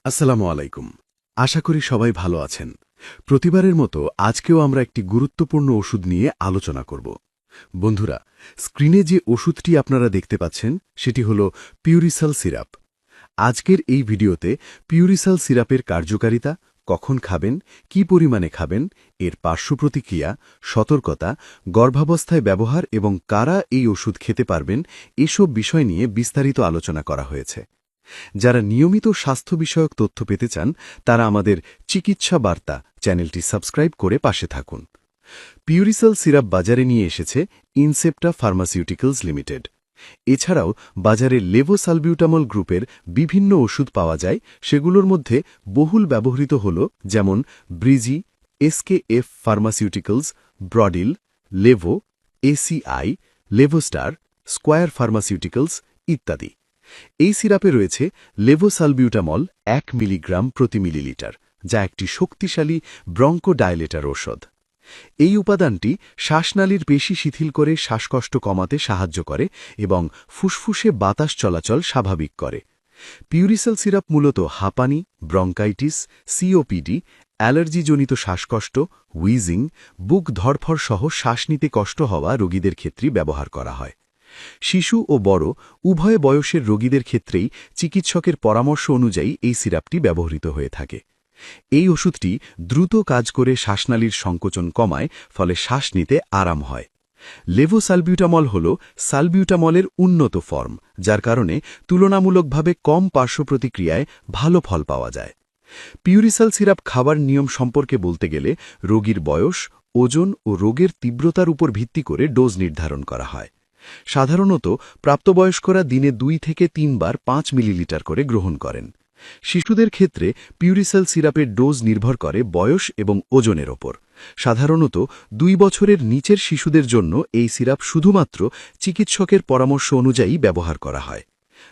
আসসালামু আলাইকুম। আশা করি সবাই ভালো আছেন। প্রতিবারের মতো আজকেও আমরা একটি গুরুত্বপূর্ণ ওষুধ নিয়ে আলোচনা করব। বন্ধুরা, স্ক্রিনে যে ওষুধটি আপনারা দেখতে পাচ্ছেন সেটি হল পিউরিসাল সিরাপ। আজকের এই ভিডিওতে পিউরিসাল সিরাপের কার্যকারিতা, কখন খাবেন, কি পরিমাণে খাবেন, এর পার্শ্বপ্রতিক্রিয়া, সতর্কতা, গর্ভাবস্থায় ব্যবহার এবং কারা এই ওষুধ খেতে পারবেন এসব বিষয় নিয়ে বিস্তারিত আলোচনা করা হয়েছে। যারা নিয়মিত স্বাস্থ্য বিষয়ক তথ্য পেতে চান তারা আমাদের চিকিৎসা বার্তা চ্যানেলটি সাবস্ক্রাইব করে পাশে থাকুন। পিউরিসাল সিরাপ বাজারে নিয়ে এসেছে ইনসেপ্টা ফার্মাসিউটিক্যালস লিমিটেড। এছাড়াও বাজারে লেভোসালবিউটামল গ্রুপের বিভিন্ন ওষুধ পাওয়া যায়। সেগুলোর মধ্যে বহুল ব্যবহৃত হল যেমন ব্রিজি, SKF Pharmaceuticals, Brodil, Levo, ACI, Levostar, Square Pharmaceuticals ইত্যাদি। এই সিরাপে রয়েছে লেভোসালবিউটামল 1 মিলিগ্রাম প্রতি মিলিলিটার, যা একটি শক্তিশালী ব্রঙ্কোডাইলেটর ঔষধ। এই উপাদানটি শ্বাসনালীর পেশি শিথিল করে শ্বাসকষ্ট কমাতে সাহায্য করে এবং ফুসফুসে বাতাস চলাচল স্বাভাবিক করে। পিউরিসাল সিরাপ মূলত হাঁপানি, ব্রঙ্কাইটিস, সিওপিডি, অ্যালার্জিজনিত শ্বাসকষ্ট, হুইজিং, বুক ধড়ফড় সহ শ্বাস নিতে কষ্ট হওয়া রোগীদের ক্ষেত্রে ব্যবহার করা হয়। শিশু ও বড় উভয় বয়সের রোগীদের ক্ষেত্রেই চিকিৎসকের পরামর্শ অনুযায়ী এই সিরাপটি ব্যবহৃত হয়ে থাকে। এই ওষুধটি দ্রুত কাজ করে শ্বাসনালীর সংকোচন কমায়, ফলে শ্বাস নিতে আরাম হয়। লেভোসালবিউটামল হল সালবিউটামলের উন্নত ফর্ম, যার কারণে তুলনামূলকভাবে কম পার্শ্বপ্রতিক্রিয়ায় ভালো ফল পাওয়া যায়। পিউরিসাল সিরাপ খাবার নিয়ম সম্পর্কে বলতে গেলে রোগীর বয়স, ওজন ও রোগের তীব্রতার উপর ভিত্তি করে ডোজ নির্ধারণ করা হয়। সাধারণত প্রাপ্তবয়স্করা দিনে 2 থেকে 3 বার 5 মিলিলিটার করে গ্রহণ করেন। শিশুদের ক্ষেত্রে পিউরিসাল সিরাপের ডোজ নির্ভর করে বয়স এবং ওজনের ওপর। সাধারণত 2 বছরের নিচের শিশুদের জন্য এই সিরাপ শুধুমাত্র চিকিৎসকের পরামর্শ অনুযায়ী ব্যবহার করা হয়।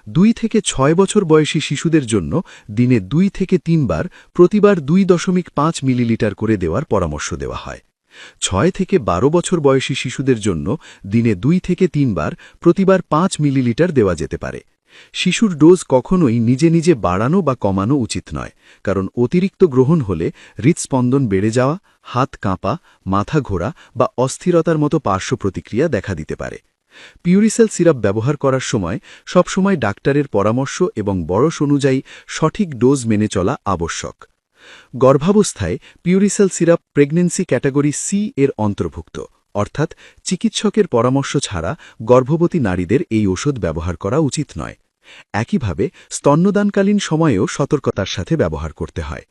2 থেকে 6 বছর বয়সী শিশুদের জন্য দিনে 2 থেকে 3 বার প্রতিবার 2.5 মিলিলিটার করে দেওয়ার পরামর্শ দেওয়া হয়। 6 থেকে 12 বছর বয়সী শিশুদের জন্য দিনে 2 থেকে 3 বার প্রতিবার 5 মিলিলিটার দেওয়া যেতে পারে। শিশুর ডোজ কখনোই নিজে নিজে বাড়ানো বা কমানো উচিত নয়, কারণ অতিরিক্ত গ্রহণ হলে হৃৎস্পন্দন বেড়ে যাওয়া, হাত কাঁপা, মাথা ঘোরা বা অস্থিরতার মতো পার্শ্বপ্রতিক্রিয়া দেখা দিতে পারে। পিউরিসাল সিরাপ ব্যবহার করার সময় সবসময় ডাক্তারের পরামর্শ এবং বয়স অনুযায়ী সঠিক ডোজ মেনে চলা আবশ্যক। গর্ভাবস্থায় পিউরিসাল সিরাপ প্রেগন্যান্সি ক্যাটাগরি সি এর অন্তর্ভুক্ত, অর্থাৎ চিকিৎসকের পরামর্শ ছাড়া গর্ভবতী নারীদের এই ওষুধ ব্যবহার করা উচিত নয়। একইভাবে স্তন্যদানকালীন সময়েও সতর্কতার সাথে ব্যবহার করতে হয়।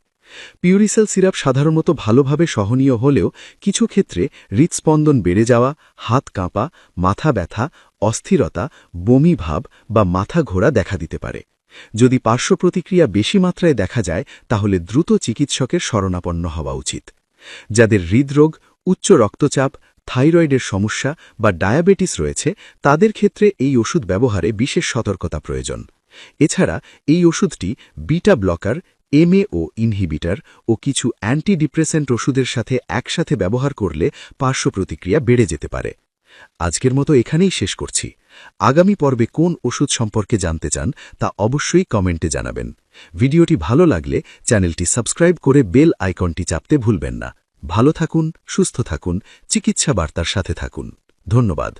পিউরিসাল সিরাপ সাধারণত ভালোভাবে সহনীয় হলেও কিছু ক্ষেত্রে হৃৎস্পন্দন বেড়ে যাওয়া, হাত কাঁপা, মাথা ব্যথা, অস্থিরতা, বমি ভাব বা মাথা ঘোরা দেখা দিতে পারে। যদি পার্শ্বপ্রতিক্রিয়া বেশি মাত্রায় দেখা যায় তাহলে দ্রুত চিকিৎসকের শরণাপন্ন হওয়া উচিত। যাদের হৃদরোগ, উচ্চ রক্তচাপ, থাইরয়েডের সমস্যা বা ডায়াবেটিস রয়েছে তাদের ক্ষেত্রে এই ওষুধ ব্যবহারে বিশেষ সতর্কতা প্রয়োজন। এছাড়া এই ওষুধটি বিটা ব্লকার, এমএও ইনহিবিটর ও কিছু অ্যান্টিডিপ্রেসেন্ট ওষুধের সাথে একসাথে ব্যবহার করলে পার্শ্বপ্রতিক্রিয়া বেড়ে যেতে পারে। আজকের মতো এখানেই শেষ করছি। আগামী পর্বে কোন ওষুধ সম্পর্কে জানতে চান তা অবশ্যই কমেন্টে জানাবেন। ভিডিওটি ভালো লাগলে চ্যানেলটি সাবস্ক্রাইব করে বেল আইকনটি চাপতে ভুলবেন না। ভালো থাকুন, সুস্থ থাকুন, চিকিৎসা বার্তার সাথে থাকুন। ধন্যবাদ।